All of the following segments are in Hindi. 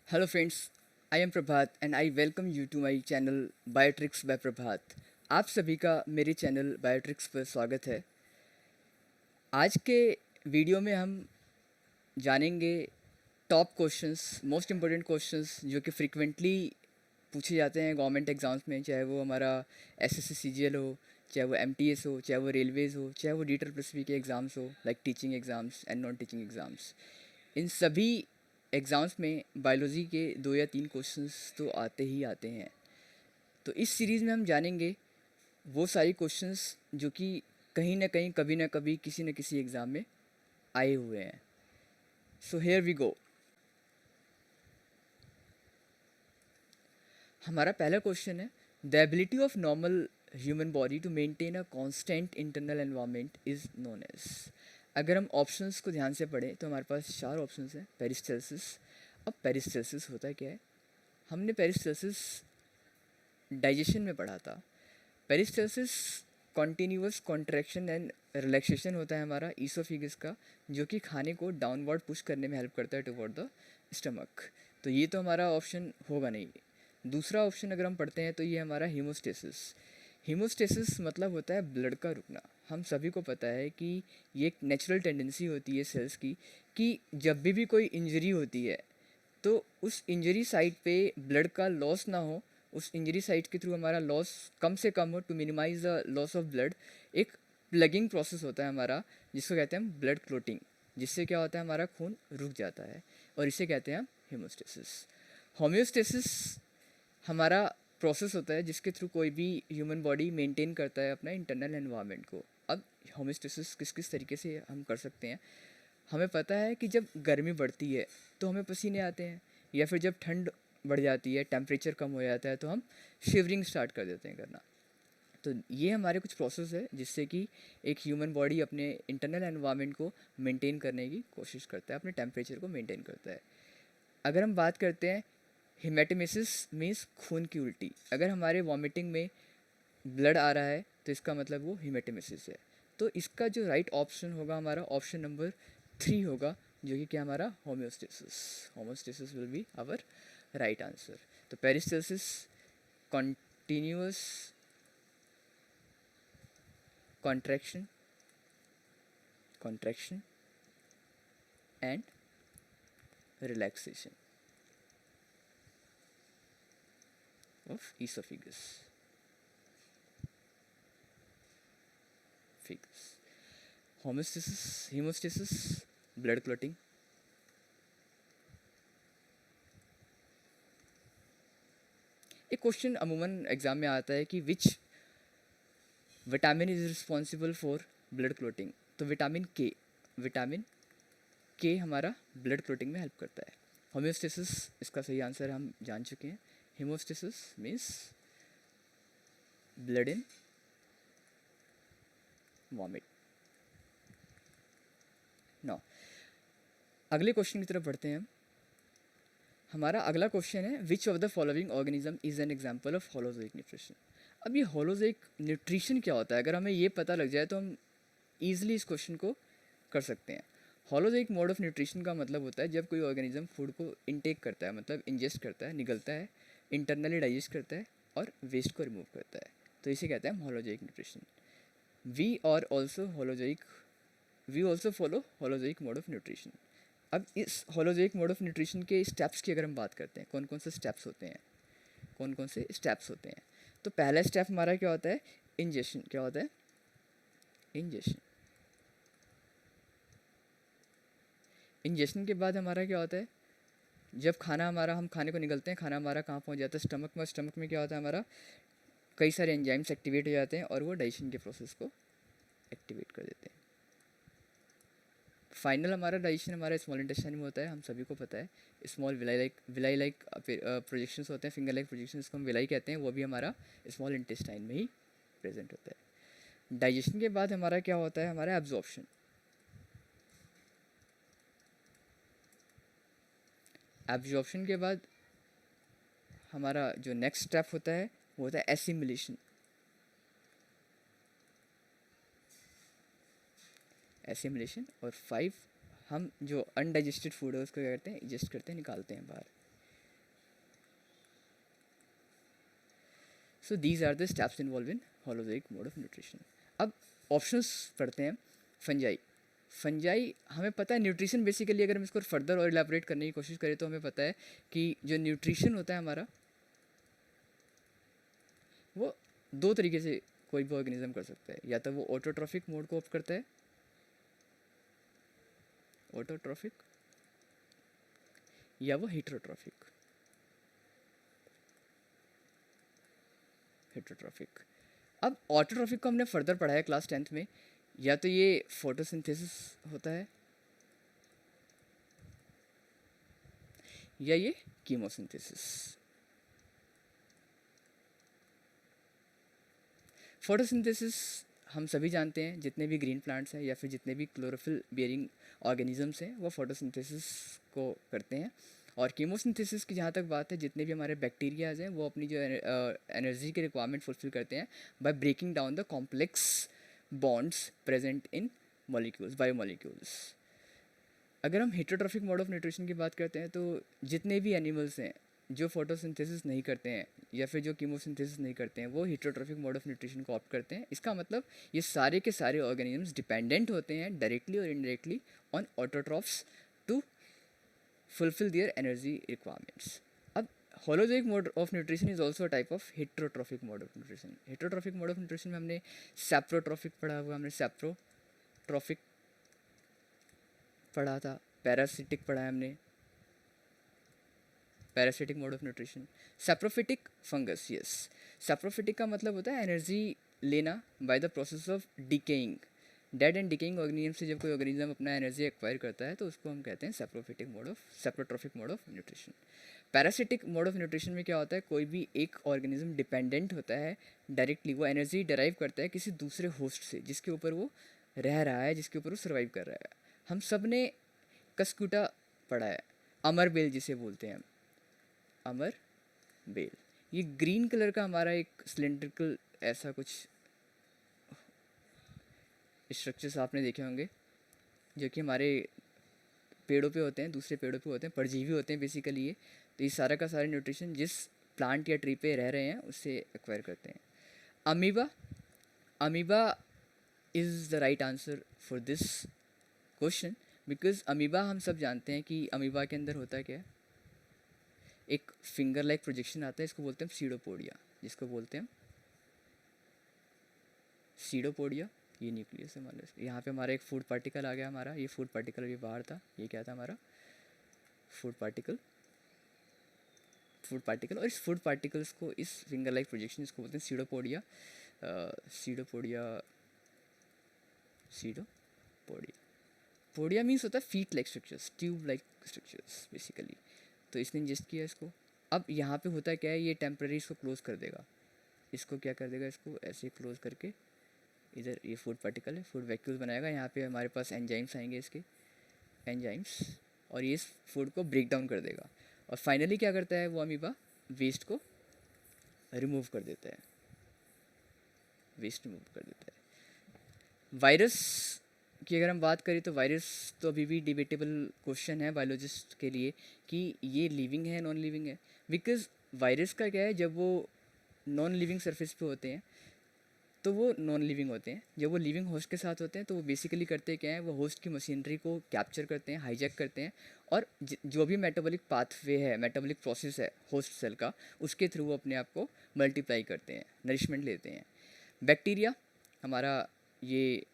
Hello friends, I am Prabhat and I welcome you to my channel Biotrix by प्रभात। आप सभी का मेरे चैनल बायोट्रिक्स पर स्वागत है। आज के वीडियो में हम जानेंगे top questions, most important questions जो कि फ्रीक्वेंटली पूछे जाते हैं गवर्नमेंट एग्ज़ाम्स में, चाहे वो हमारा एसएससी सीजीएल हो, चाहे वो एमटीएस हो, चाहे वो रेलवेज़ हो, चाहे वो डी ट्रिपल एस पी के एग्ज़ाम्स हो like teaching exams and non teaching exams. इन सभी एग्ज़ाम्स में बायोलॉजी के 2 या 3 क्वेश्चंस तो आते ही आते हैं। तो इस सीरीज़ में हम जानेंगे वो सारे क्वेश्चंस जो कि कहीं ना कहीं कभी ना कभी किसी न किसी एग्ज़ाम में आए हुए हैं। So here we go. हमारा पहला क्वेश्चन है, the ability of normal human body to maintain a constant internal environment is known as. अगर हम ऑप्शंस को ध्यान से पढ़ें तो हमारे पास 4 ऑप्शंस हैं। पेरिस्टल्सिस। अब पेरिस्टल्सिस होता क्या है? हमने पेरिस्टल्सिस डाइजेशन में पढ़ा था। पेरिस्टल्सिस कॉन्टीन्यूअस कॉन्ट्रैक्शन एंड रिलैक्सेशन होता है हमारा ईसोफिगस का, जो कि खाने को डाउनवर्ड पुश करने में हेल्प करता है टुवर्ड द स्टमक। तो ये तो हमारा ऑप्शन होगा नहीं। दूसरा ऑप्शन अगर हम पढ़ते हैं तो ये हमारा हीमोस्टेसिस। हीमोस्टेसिस मतलब होता है ब्लड का रुकना। हम सभी को पता है कि ये एक नेचुरल टेंडेंसी होती है सेल्स की कि जब भी कोई इंजरी होती है तो उस इंजरी साइट पे ब्लड का लॉस ना हो, उस इंजरी साइट के थ्रू हमारा लॉस कम से कम हो, to minimise the loss of blood. एक प्लगिंग प्रोसेस होता है हमारा, जिसको कहते हैं हम ब्लड क्लोटिंग, जिससे क्या होता है हमारा खून रुक जाता है और इसे कहते हैं हम हेमोस्टेसिस। होम्योस्टेसिस हमारा प्रोसेस होता है जिसके थ्रू कोई भी ह्यूमन बॉडी मेंटेन करता है अपना इंटरनल एनवायरनमेंट को। अब होम्योस्टेसिस किस किस तरीके से हम कर सकते हैं? हमें पता है कि जब गर्मी बढ़ती है तो हमें पसीने आते हैं, या फिर जब ठंड बढ़ जाती है, टेम्परेचर कम हो जाता है, तो हम शिवरिंग स्टार्ट कर देते हैं करना। तो ये हमारे कुछ प्रोसेस है जिससे कि एक ह्यूमन बॉडी अपने इंटरनल एनवायरनमेंट को मेंटेन करने की कोशिश करता है, अपने टेम्परेचर को मेंटेन करता है। अगर हम बात करते हैं हेमेटोमेसिस मीन्स खून की उल्टी। अगर हमारे वॉमिटिंग में ब्लड आ रहा है तो इसका मतलब वो हेमेटोमेसिस है। तो इसका जो राइट ऑप्शन होगा हमारा ऑप्शन नंबर 3 होगा, जो कि क्या हमारा homeostasis. Homeostasis will be our right answer. तो peristalsis continuous contraction contraction and relaxation of oesophagus phagus. Homeostasis, haemostasis, blood clotting. एक क्वेश्चन अमूमन एग्जाम में आता है कि which vitamin is responsible for blood clotting. तो विटामिन के हमारा ब्लड क्लॉटिंग में हेल्प करता है। होम्योस्टेसिस इसका सही आंसर हम जान चुके हैं। Haemostasis means blood in vomit. Now, अगले क्वेश्चन की तरफ बढ़ते हैं हम। हमारा अगला क्वेश्चन है, which of the following organism is an example of holozoic nutrition. अब ये होलोजोइक न्यूट्रिशन क्या होता है? अगर हमें ये पता लग जाए तो हम ईजिली इस क्वेश्चन को कर सकते हैं। होलोजोइक मोड ऑफ न्यूट्रिशन का मतलब होता है जब कोई ऑर्गेनिज्म फूड को इनटेक करता है, मतलब इंजेस्ट करता है, निगलता है, इंटरनली डाइजेस्ट करता है और वेस्ट को रिमूव करता है, तो इसे कहते हैं हम holozoic nutrition. We are also holozoic, we also follow holozoic mode of nutrition. अब इस होलोजोइक मोड ऑफ न्यूट्रिशन के स्टेप्स की अगर हम बात करते हैं, कौन कौन से स्टेप्स होते हैं, कौन कौन से स्टेप्स होते हैं, तो पहला स्टेप हमारा क्या होता है? इंजेशन। क्या होता है? इंजेशन। इंजेशन के बाद हमारा क्या होता है? जब खाना हमारा, हम खाने को निगलते हैं, खाना हमारा कहाँ पहुँच जाता है? स्टमक में। स्टमक में क्या होता है हमारा? कई सारे एंजाइम्स एक्टिवेट हो जाते हैं और वो डाइजेशन के प्रोसेस को एक्टिवेट कर देते हैं। फाइनल हमारा डाइजेशन हमारा स्मॉल इंटेस्टाइन में होता है, हम सभी को पता है। स्मॉल विलाई लाइक प्रोजेक्शंस होते हैं, फिंगर लाइक प्रोजेक्शन, इसको हम विलाई कहते हैं, वो भी हमारा स्मॉल इंटेस्टाइन में ही प्रेजेंट होता है। डाइजेशन के बाद हमारा क्या होता है? हमारा एब्जॉर्प्शन। एब्जॉर्प्शन के बाद हमारा जो नेक्स्ट स्टेप होता है वो होता है एसिमिलेशन। और 5, हम जो अनडाइजेस्टेड फूड है उसको क्या करते हैं? इजेस्ट करते हैं, निकालते हैं बाहर। So these are the steps involve in holozoic mode of nutrition. अब ऑप्शंस पढ़ते हैं. फंजाई. फंजाई हमें पता है न्यूट्रिशन बेसिकली, अगर हम इसको फर्दर और इलेबोरेट करने की कोशिश करें तो हमें पता है कि जो न्यूट्रिशन होता है हमारा, वो दो तरीके से कोई भी ऑर्गेनिज्म कर सकता है. या तो वो ऑटोट्रॉफिक मोड को ऑप्ट करता है, ऑटोट्रॉफिक, या वो हेटरोट्रॉफिक. हेटरोट्रॉफिक. अब ऑटोट्रॉफिक को हमने फर्दर पढ़ा है क्लास 10th में. या तो ये फोटोसिंथेसिस होता है, या ये कीमोसिंथेसिस. फोटोसिंथेसिस हम सभी जानते हैं, जितने भी ग्रीन प्लांट्स हैं या फिर जितने भी क्लोरोफिल बियरिंग ऑर्गेनिजम्स हैं वो फोटोसिंथेसिस को करते हैं. और कीमोसिंथेसिस की जहाँ तक बात है, जितने भी हमारे बैक्टीरियाज हैं वो अपनी जो एनर्जी के रिक्वायरमेंट फुलफिल करते हैं by breaking down the complex bonds present in molecules, biomolecules. अगर हम हेटरोट्रॉफिक मोड ऑफ न्यूट्रिशन की बात करते हैं तो जितने भी एनिमल्स हैं जो फोटोसिंथेसिस नहीं करते हैं या फिर जो कीमोसिंथेसिस नहीं करते हैं वो हेटरोट्रॉफिक मोड ऑफ न्यूट्रिशन को ऑप्ट करते हैं. इसका मतलब ये सारे के सारे ऑर्गेनिजम्स डिपेंडेंट होते हैं डायरेक्टली और indirectly on autotrophs to fulfil their energy requirements. अब holozoic mode of nutrition is also type of heterotrophic mode of nutrition. Heterotrophic mode of nutrition में हमने सैप्रोट्रॉफिक पढ़ा हुआ, हमने सैप्रोट्रॉफिक पढ़ा था, पैरासिटिक पढ़ा है हमने, parasitic mode of nutrition. Saprophytic fungus, yes. Saprophytic का मतलब होता है एनर्जी लेना by the process of decaying. Dead and decaying organism से जब कोई ऑर्गेनिज्म अपना एनर्जी एक्वायर करता है तो उसको हम कहते हैं saprophytic mode of, saprotrophic mode of nutrition. Parasitic mode of nutrition में क्या होता है, कोई भी एक ऑर्गेनिज्म डिपेंडेंट होता है डायरेक्टली, वो एनर्जी डराइव करता है किसी दूसरे होस्ट से जिसके ऊपर वो रह रहा है, जिसके ऊपर वो सर्वाइव कर रहा है. हम सब ने कस्कुटा पढ़ा है, अमर बेल जिसे बोलते हैं, अमर बेल. ये ग्रीन कलर का हमारा एक सिलेंड्रिकल ऐसा कुछ स्ट्रक्चर्स आपने देखे होंगे जो कि हमारे पेड़ों पे होते हैं, दूसरे पेड़ों पे होते हैं, परजीवी होते हैं बेसिकली ये. तो ये सारा का सारा न्यूट्रिशन जिस प्लांट या ट्री पे रह रहे हैं उससे एक्वायर करते हैं. Amoeba. Amoeba is the right answer for this question because amoeba हम सब जानते हैं कि अमीबा के अंदर होता क्या है, एक फिंगर लाइक प्रोजेक्शन आता है, इसको बोलते हैं सीडोपोडिया, जिसको बोलते हैं सीडोपोडिया. ये न्यूक्लियस है हमारे. यहाँ पे हमारा एक फूड पार्टिकल आ गया, हमारा ये फूड पार्टिकल अभी बाहर था, ये क्या था हमारा फूड पार्टिकल. फूड पार्टिकल, और इस फूड पार्टिकल्स को, इस फिंगर लाइक प्रोजेक्शन, इसको बोलते हैं pseudopodia. Pseudopodia, pseudopodia. Podia means होता है feet like structures, tube like structures basically. तो इसने इंजेस्ट किया इसको. अब यहाँ पे होता क्या है, ये टेम्प्रेरी इसको क्लोज कर देगा. इसको क्या कर देगा, इसको ऐसे क्लोज करके इधर ये फूड पार्टिकल है, फूड वैक्यूल्स बनाएगा. यहाँ पे हमारे पास एंजाइम्स आएंगे, इसके एंजाइम्स, और ये इस फूड को ब्रेक डाउन कर देगा. और फाइनली क्या करता है वो अमीबा, वेस्ट को रिमूव कर देता है, वेस्ट रिमूव कर देता है. वायरस की अगर हम बात करें तो वायरस तो अभी भी डिबेटेबल क्वेश्चन है बायोलॉजिस्ट के लिए कि ये लिविंग है नॉन लिविंग है. बिकॉज वायरस का क्या है, जब वो नॉन लिविंग सरफेस पे होते हैं तो वो नॉन लिविंग होते हैं. जब वो लिविंग होस्ट के साथ होते हैं तो वो बेसिकली करते क्या है, वो होस्ट की मशीनरी को कैप्चर करते हैं, हाईजैक करते हैं, और जो भी मेटाबॉलिक पाथवे है, मेटाबॉलिक प्रोसेस है होस्ट सेल का, उसके थ्रू वो अपने आप को मल्टीप्लाई करते हैं, नरिशमेंट लेते हैं. बैक्टीरिया हमारा ये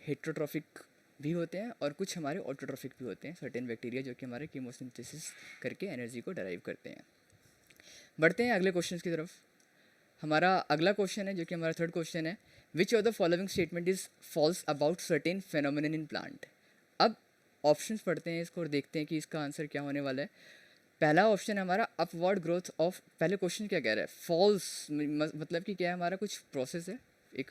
हेटरोट्रॉफिक भी होते हैं और कुछ हमारे ऑटोट्रॉफिक भी होते हैं, सर्टेन बैक्टीरिया जो कि हमारे कीमोसिंथेसिस करके एनर्जी को डराइव करते हैं. बढ़ते हैं अगले क्वेश्चन की तरफ. हमारा अगला क्वेश्चन है जो कि हमारा थर्ड क्वेश्चन है, which of the following statement is false about certain phenomenon in plant. अब ऑप्शंस पढ़ते हैं इसको और देखते हैं कि इसका आंसर क्या होने वाला है. पहला ऑप्शन है हमारा अपवर्ड ग्रोथ ऑफ, पहले क्वेश्चन क्या कह रहा है, फॉल्स मतलब कि क्या है, हमारा कुछ प्रोसेस है, एक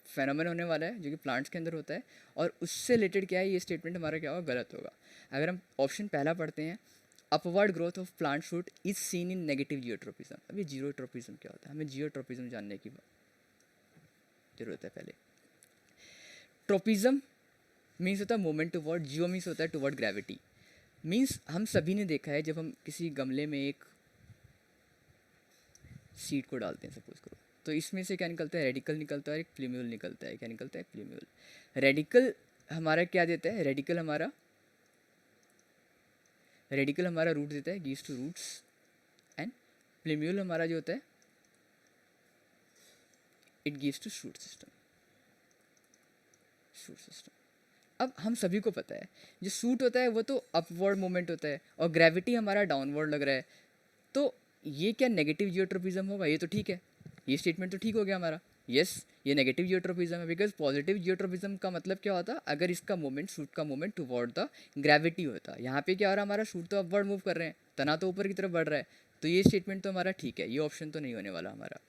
फेनोमेन होने वाला है जो कि प्लांट्स के अंदर होता है, और उससे रिलेटेड क्या है, ये स्टेटमेंट हमारा क्या होगा, गलत होगा. अगर हम ऑप्शन पहला पढ़ते हैं, upward growth of plant shoot is seen in negative geotropism. अब ये जियोट्रोपिज्म क्या होता है, हमें जियोट्रोपिज्म जानने की जरूरत है पहले. ट्रोपिज्म मीन्स होता है मूवमेंट टुवर्ड, जियो मीन्स होता है टुवर्ड ग्रेविटी. मीन्स हम सभी ने देखा है जब हम किसी गमले में एक सीड को डालते हैं सपोज करो, तो इसमें से क्या निकलता है, रेडिकल निकलता है और एक प्लूम्यूल निकलता है। क्या निकलता है, प्लूम्यूल। रेडिकल हमारा क्या देता है, रेडिकल हमारा रूट देता है, gives to roots, and plumule हमारा जो होता है it gives to shoot system. अब हम सभी को पता है जो सूट होता है वो तो अपवर्ड मूवमेंट होता है और ग्रेविटी हमारा डाउनवर्ड लग रहा है, तो ये क्या नेगेटिव जियोट्रोपिज्म होगा, ये तो ठीक है, ये स्टेटमेंट तो ठीक हो गया हमारा। यस ये नेगेटिव जियोट्रोपिज्म है, बिकॉज पॉजिटिव जियोट्रोपिज्म का मतलब क्या होता, अगर इसका मूवमेंट शूट का मूवमेंट टुवर्ड द ग्रेविटी होता। यहाँ पे क्या हो रहा है, हमारा शूट तो अपवर्ड मूव कर रहे हैं, तना तो ऊपर की तरफ बढ़ रहा है, तो ये स्टेटमेंट तो हमारा ठीक है, ये ऑप्शन तो नहीं होने वाला हमारा।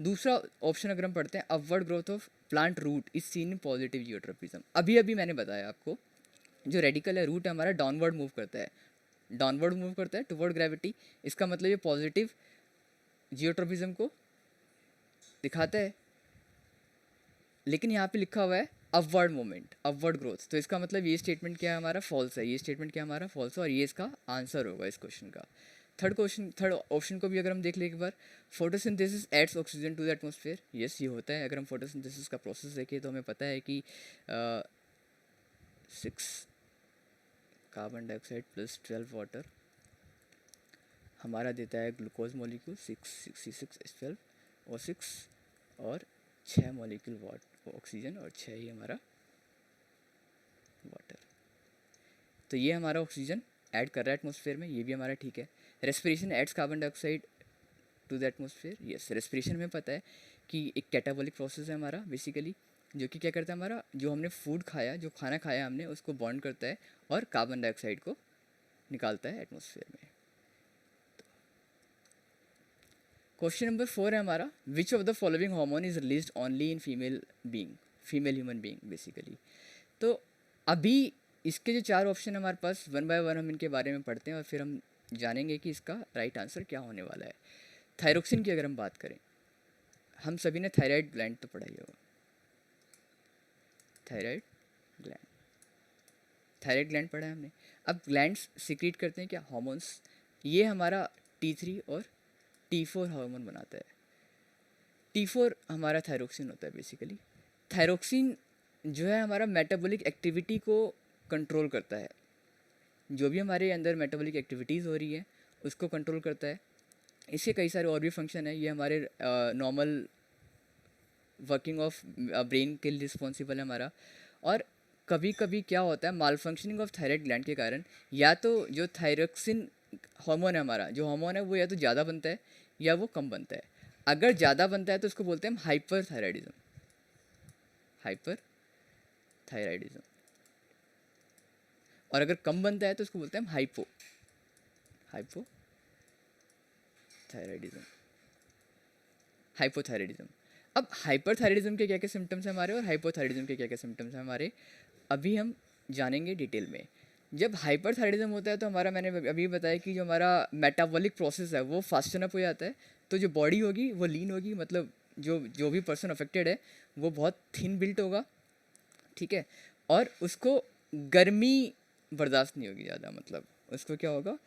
दूसरा ऑप्शन अगर हम पढ़ते हैं, upward growth of plant root is seen in positive geotropism. अभी अभी मैंने बताया आपको, जो रेडिकल है रूट हमारा डाउनवर्ड मूव करता है, डाउनवर्ड मूव करता है टुवर्ड ग्रेविटी, इसका मतलब ये पॉजिटिव जियोट्रोपिज्म को दिखाता है। लेकिन यहाँ पे लिखा हुआ है अपवर्ड मूवमेंट, अपवर्ड ग्रोथ, तो इसका मतलब ये स्टेटमेंट क्या है हमारा, फॉल्स है, ये स्टेटमेंट क्या हमारा फॉल्स है, और ये इसका आंसर होगा इस क्वेश्चन का। थर्ड ऑप्शन को भी अगर हम देख लें एक बार, photosynthesis adds oxygen to the atmosphere. Yes ये होता है, अगर हम फोटोसिंथेसिस का प्रोसेस देखें तो हमें पता है कि 6 कार्बन डाइऑक्साइड प्लस 12 वाटर हमारा देता है ग्लूकोज मॉलिक्यूल 6 और 6 और 6 मॉलिक्यूल ऑक्सीजन और 6 ही हमारा वाटर। तो ये हमारा ऑक्सीजन ऐड कर रहा है एटमॉस्फेयर में, ये भी हमारा ठीक है। Respiration adds carbon dioxide to the atmosphere. Yes respiration में पता है कि एक कैटाबॉलिक प्रोसेस है हमारा बेसिकली, जो कि क्या करता है, हमारा जो हमने फूड खाया, जो खाना खाया हमने, उसको बॉन्ड करता है और कार्बन डाइऑक्साइड को निकालता है एटमॉस्फेयर में। क्वेश्चन नंबर 4 है हमारा, विच of the following hormone is released only in female human being basically. तो अभी इसके जो 4 ऑप्शन है हमारे पास, वन बाय वन हम इनके बारे में पढ़ते हैं और फिर हम जानेंगे कि इसका राइट आंसर क्या होने वाला है। थायरोक्सिन की अगर हम बात करें, हम सभी ने थायराइड ग्लैंड तो पढ़ा ही होगा, थायराइड ग्लैंड पढ़ा है हमने। अब ग्लैंड्स सीक्रेट करते हैं क्या, हार्मोन्स, ये हमारा T3 और T4 हार्मोन बनाता है। T4 हमारा थायरोक्सिन होता है बेसिकली। थायरोक्सिन जो है हमारा मेटाबॉलिक एक्टिविटी को कंट्रोल करता है, जो भी हमारे अंदर मेटाबॉलिक एक्टिविटीज़ हो रही है उसको कंट्रोल करता है। इसके कई सारे और भी फंक्शन है, ये हमारे नॉर्मल वर्किंग ऑफ ब्रेन के लिए रिस्पॉन्सिबल है हमारा। और कभी कभी क्या होता है, माल फंक्शनिंग ऑफ थायराइड ग्लैंड के कारण या तो जो थायरोक्सिन हार्मोन है हमारा, जो हार्मोन है वो या तो ज़्यादा बनता है या वो कम बनता है। अगर ज़्यादा बनता है तो उसको बोलते हैं हम हाइपर थायराइडिज्म, और अगर कम बनता है तो उसको बोलते हैं हम हाइपोथायराइडिज्म। अब हाइपरथायराइडिज्म के क्या क्या सिम्टम्स हैं हमारे और हाइपोथायराइडिज्म के क्या क्या सिम्टम्स हैं हमारे, अभी हम जानेंगे डिटेल में। जब हाइपरथायराइडिज्म होता है तो हमारा, मैंने अभी बताया कि जो हमारा मेटाबॉलिक प्रोसेस है वो फास्टन अप हो जाता है, तो जो बॉडी होगी वो लीन होगी, मतलब जो भी पर्सन अफेक्टेड है वो बहुत थिन बिल्ट होगा, ठीक है, और उसको गर्मी बर्दाश्त नहीं होगी ज़्यादा, मतलब उसको क्या होगा,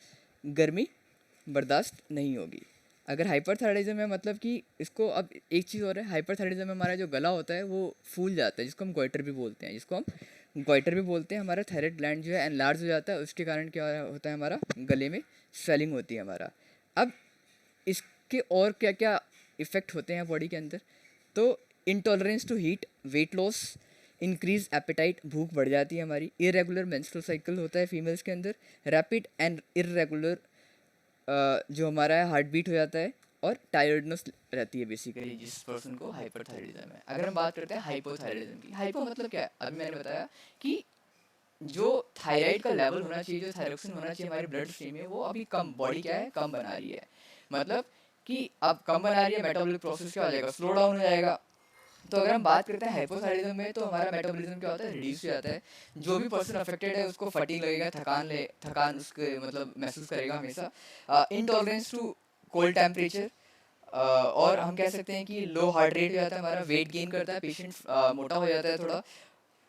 गर्मी बर्दाश्त नहीं होगी। अगर हाइपरथायराइडिज्म है मतलब कि इसको, अब एक चीज़ और है, हाइपरथायराइडिज्म में हमारा जो गला होता है वो फूल जाता है, जिसको हम गोइटर भी बोलते हैं, हमारा थायराइड ग्लैंड जो है एनलार्ज हो जाता है, उसके कारण क्या होता है, हमारा गले में स्वेलिंग होती है हमारा। अब इसके और क्या क्या इफ़ेक्ट होते हैं बॉडी के अंदर, तो intolerance to heat, weight loss, increase appetite, भूख बढ़ जाती है हमारी, इरेगुलर मेंस्ट्रुअल साइकिल होता है फीमेल्स के अंदर, रैपिड एंड इरेगुलर जो हमारा है हार्ट बीट हो जाता है, और टायर्डनेस रहती है बेसिकली जिस पर्सन को हाइपरथायराइडिज्म है। अगर हम बात करते हैं हाइपोथायराइडिज्म की, हाइपो मतलब क्या है, अभी मैंने बताया कि जो थायराइड का लेवल होना चाहिए, जो थायरोक्सिन होना चाहिए हमारे ब्लड स्ट्रीम में, वो अभी कम, बॉडी क्या है कम बना रही है, मतलब कि अब कम बना रही है, मेटाबॉलिक प्रोसेस क्या हो जाएगा, स्लो डाउन हो जाएगा। तो अगर हम बात करते हैं हाइपोथायराइडिज्म में, तो हमारा मेटाबॉलिज्म क्या होता है, रिड्यूस हो जाता है। जो भी पर्सन अफेक्टेड है उसको फटीग लगेगा, थकान उसके मतलब महसूस करेगा हमेशा। इनटॉलरेंस टू कोल्ड टेम्परेचर, और हम कह सकते हैं कि लो हार्ट रेट हो जाता है हमारा, वेट गेन करता है पेशेंट, मोटा हो जाता है थोड़ा,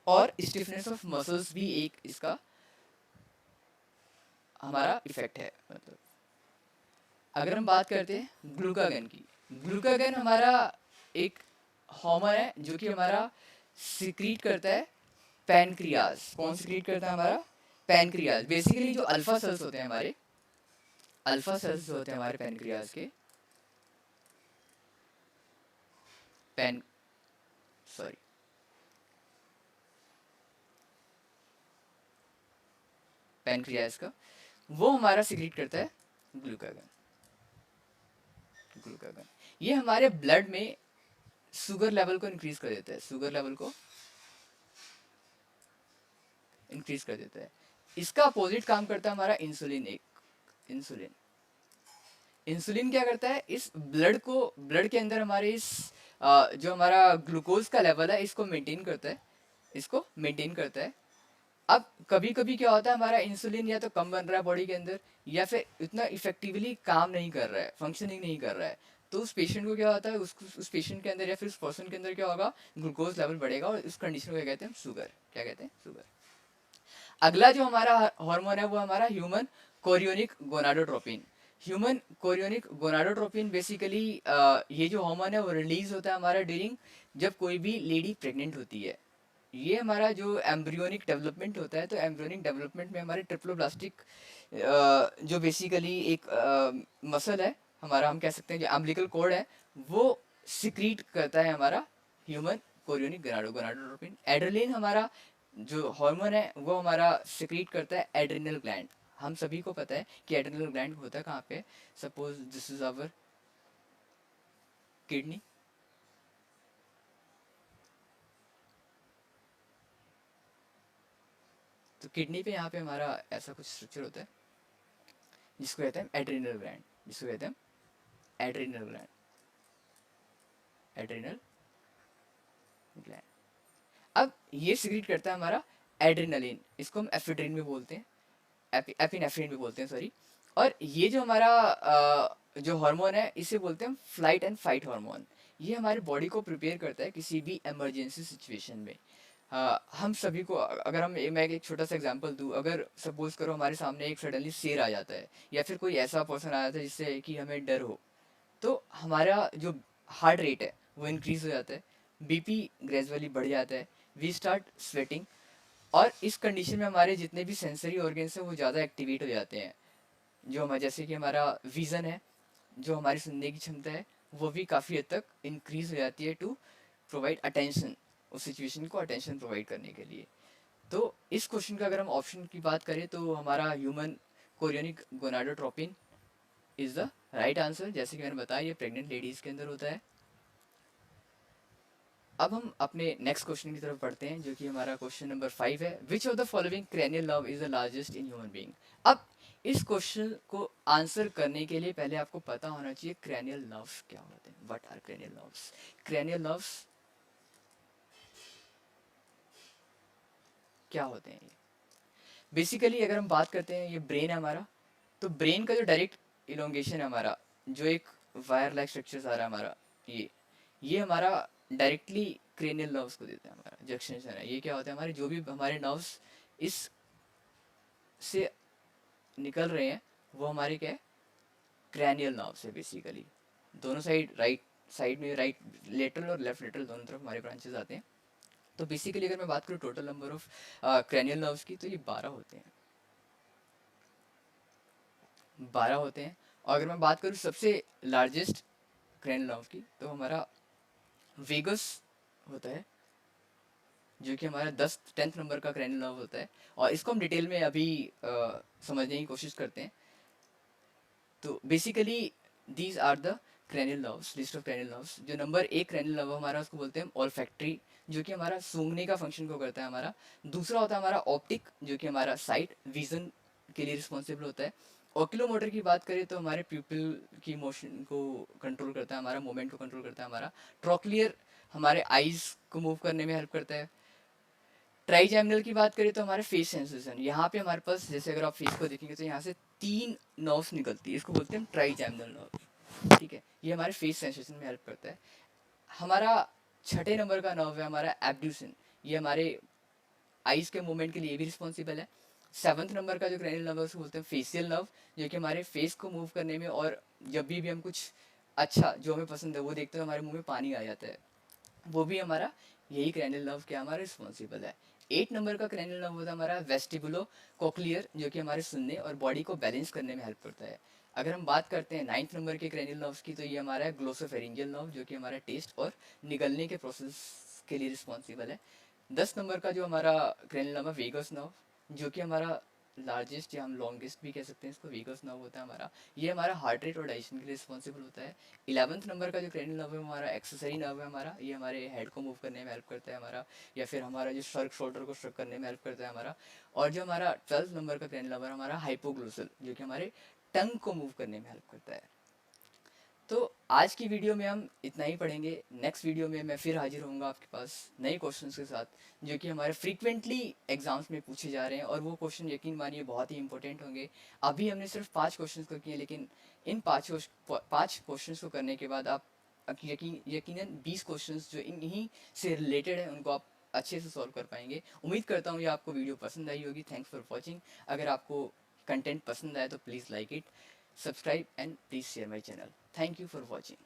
और स्टिफनेस ऑफ मसल्स भी एक इसका हमारा इफेक्ट है। मतलब अगर हम बात करते हैं ग्लूकागन की, ग्लूकागन हमारा एक हार्मोन है जो कि हमारा सिक्रीट करता है पैनक्रियाज। कौन सिक्रीट करता है हमारा? पैनक्रियाज। बेसिकली जो अल्फा सेल्स होते हैं हमारे, अल्फा सेल्स जो होते हैं हमारे पैनक्रियाज के, पैन सॉरी पैनक्रियाज का, वो हमारा सिक्रीट करता है ग्लूकागन। ग्लूकागन ये हमारे ब्लड में शुगर लेवल को इंक्रीज कर देता है, शुगर लेवल को इंक्रीज कर देता है। इसका अपोजिट काम करता है हमारा इंसुलिन। एक इंसुलिन, इंसुलिन क्या करता है, इस ब्लड को, ब्लड के अंदर हमारे इस जो हमारा ग्लूकोज का लेवल है इसको मेंटेन करता है, इसको मेंटेन करता है। अब कभी कभी क्या होता है, हमारा इंसुलिन या तो कम बन रहा है बॉडी के अंदर, या फिर इतना इफेक्टिवली काम नहीं कर रहा है, फंक्शनिंग नहीं कर रहा है, तो उस पेशेंट को क्या होता है, उस पेशेंट के अंदर या फिर उस पर्सन के अंदर क्या होगा, ग्लूकोज लेवल बढ़ेगा और उस कंडीशन को क्या कहते हैं, शुगर। क्या कहते हैं? शुगर। अगला जो हमारा हार्मोन है वो हमारा human chorionic gonadotropin. Human chorionic gonadotropin basically ये जो हार्मोन है वो रिलीज होता है हमारा ड्यूरिंग जब कोई भी लेडी प्रेग्नेंट होती है। ये हमारा जो एम्ब्रियोनिक डेवलपमेंट होता है, तो एम्ब्रियोनिक डेवलपमेंट में हमारे ट्रिप्लोब्लास्टिक जो बेसिकली एक मसल है हमारा, हम कह सकते हैं जो अम्बिलिकल कॉर्ड है, वो सिक्रीट करता है हमारा ह्यूमन कोरियोनिक गोनाडोट्रोपिन। एड्रेलिन हमारा जो हार्मोन है वो हमारा सिक्रीट करता है एड्रिनल ग्लैंड। हम सभी को पता है कि एड्रिनल ग्लैंड होता है कहाँ पे, suppose this is our kidney. तो किडनी पे यहाँ पे हमारा ऐसा कुछ स्ट्रक्चर होता है जिसको कहते हैं एड्रिनल ग्लैंड, जिसको कहते हैं एड्रिनल ग्लैंड, एड्रिनल ग्लैंड। अब ये सिक्रीट करता है हमारा एड्रिनलिन, इसको हम एफिड्रिन भी बोलते हैं, एपिनेफ्रिन भी बोलते हैं, सॉरी। और ये जो हमारा जो हार्मोन है इसे बोलते हैं फ्लाइट एंड फाइट हार्मोन। ये हमारे बॉडी को प्रिपेयर करता है किसी भी इमरजेंसी सिचुएशन में। हम सभी को, अगर मैं एक छोटा सा एग्जांपल दूं, अगर सपोज करो हमारे सामने एक सडनली शेर आ जाता है या फिर कोई ऐसा पर्सन आ जाता है जिससे कि हमें डर हो, तो हमारा जो हार्ट रेट है वो इंक्रीज हो जाता है, बीपी ग्रेजुअली बढ़ जाता है, वी स्टार्ट स्वेटिंग, और इस कंडीशन में हमारे जितने भी सेंसरी ऑर्गन्स हैं वो ज़्यादा एक्टिवेट हो जाते हैं। जो हमारा, जैसे कि हमारा विज़न है, जो हमारी सुनने की क्षमता है, वो भी काफ़ी हद तक इंक्रीज हो जाती है टू प्रोवाइड अटेंशन, उस सिचुएशन को अटेंशन प्रोवाइड करने के लिए। तो इस क्वेश्चन का अगर हम ऑप्शन की बात करें तो हमारा human chorionic gonadotropin is the right answer. जैसे कि मैंने बताया ये प्रेग्नेंट लेडीज़ के अंदर होता है। अब हम अपने नेक्स्ट क्वेश्चन की तरफ बढ़ते हैं जो कि हमारा क्वेश्चन नंबर 5 है, which of the following cranial nerve is the largest in human being. अब इस क्वेश्चन को आंसर करने के लिए पहले आपको पता होना चाहिए क्रेनियल नर्व्स क्या होते हैं, what are cranial nerves. Cranial nerves क्या होते हैं? ये बेसिकली अगर हम बात करते हैं, ये ब्रेन है हमारा, तो ब्रेन का जो डायरेक्ट इलोंगेशन है हमारा, जो एक वायर लाइक स्ट्रक्चर आ रहा है हमारा, ये हमारा डायरेक्टली क्रेनियल नर्व्स को देता है। हमारा जो एक्सटेंशन है ये क्या होता है, हमारे जो भी हमारे नर्व्स इस से निकल रहे हैं वो हमारे क्या है, क्रैनियल नर्व्स है बेसिकली। दोनों साइड, राइट साइड में, राइट लेटरल और लेफ्ट लेटरल दोनों तरफ हमारे ब्रांचेस आते हैं। तो बेसिकली अगर मैं बात करूँ total number of cranial nerves की, तो ये 12 होते हैं, 12 होते हैं। और अगर मैं बात करूँ सबसे लार्जेस्ट क्रैनियल नर्व की, तो हमारा वेगस होता है, जो कि हमारा 10th नंबर का क्रैनियल नर्व होता है। और इसको हम डिटेल में अभी समझने की कोशिश करते हैं। तो basically these are the cranial nerves, list of cranial nerves. जो नंबर 1 क्रैनियल नर्व हमारा, उसको बोलते हैं ऑल्फैक्टरी, जो कि हमारा सूंघने का फंक्शन को करता है हमारा। दूसरा होता है हमारा ऑप्टिक, जो कि हमारा साइट विजन के लिए रिस्पॉन्सिबल होता है। ओक्यूलोमोटर की बात करें तो हमारे प्यूपिल की मोशन को कंट्रोल करता है, हमारा मूवमेंट को कंट्रोल करता है हमारा। ट्रोक्लियर हमारे आइज को मूव करने में हेल्प करता है। ट्राइजेमिनल की बात करें तो हमारे फेस सेंसेशन, यहाँ पे हमारे पास, जैसे अगर आप फेस को देखेंगे तो यहाँ से 3 नर्व्स निकलती है, इसको बोलते हैं ट्राइजेमिनल नर्व। ठीक है, ये हमारे फेस सेंसेशन में हेल्प करता है। हमारा 6 नंबर का नर्व है हमारा एब्ड्यूसन, ये हमारे आइज के मूवमेंट के लिए भी रिस्पॉन्सिबल है। 7th नंबर का जो क्रैनियल नर्व है उसको बोलते हैं फेशियल नर्व, जो कि हमारे फेस को मूव करने में, और जब भी हम कुछ अच्छा जो हमें पसंद है वो देखते हुए हमारे मुंह में पानी आ जाता है, वो भी हमारा यही क्रैनियल नर्व क्या हमारा रिस्पॉन्सिबल है। 8 नंबर का क्रैनियल नर्व होता है हमारा वेस्टिबुलो कोक्लियर, जो कि हमारे सुनने और बॉडी को बैलेंस करने में हेल्प करता है। अगर हम बात करते हैं 9th नंबर के क्रैनियल नर्व्स की, तो ये हमारा है ग्लोसोफेरिंजियल नर्व, जो कि हमारा टेस्ट और निगलने के प्रोसेस के लिए रिस्पॉन्सिबल है। 10 नंबर का जो हमारा क्रैनियल नर्व है वेगस नर्व, जो कि हमारा लार्जेस्ट या हम लॉन्गेस्ट भी कह सकते हैं इसको, वेगस नर्व होता है हमारा, ये हमारा हार्ट रेट और डाइजेशन के लिए रिस्पॉन्सिबल होता है। 11th नंबर का जो क्रैनियल नर्व है हमारा एक्सेसरी नर्व है हमारा, ये हमारे हेड को मूव करने में हेल्प करता है हमारा, या फिर हमारा जो शर्क शोल्डर को स्ट्रक करने में हेल्प करता है हमारा। और जो हमारा 12th नंबर का क्रैनियल नर्व है हमारा हाइपोग्लोसल, जो कि हमारे टंग को मूव करने में हेल्प करता है। तो आज की वीडियो में हम इतना ही पढ़ेंगे। नेक्स्ट वीडियो में मैं फिर हाजिर होऊंगा आपके पास नए क्वेश्चंस के साथ, जो कि हमारे फ्रीक्वेंटली एग्जाम्स में पूछे जा रहे हैं, और वो क्वेश्चन यकीन मानिए बहुत ही इंपॉर्टेंट होंगे। अभी हमने सिर्फ 5 क्वेश्चंस को किए, लेकिन इन 5 क्वेश्चंस को करने के बाद आप यकीनन 20 क्वेश्चंस जो इन्हीं से रिलेटेड है उनको आप अच्छे से सॉल्व कर पाएंगे। उम्मीद करता हूँ ये आपको वीडियो पसंद आई होगी। Thanks for watching. अगर आपको कंटेंट पसंद आए तो please like it, subscribe and please share my channel. Thank you for watching.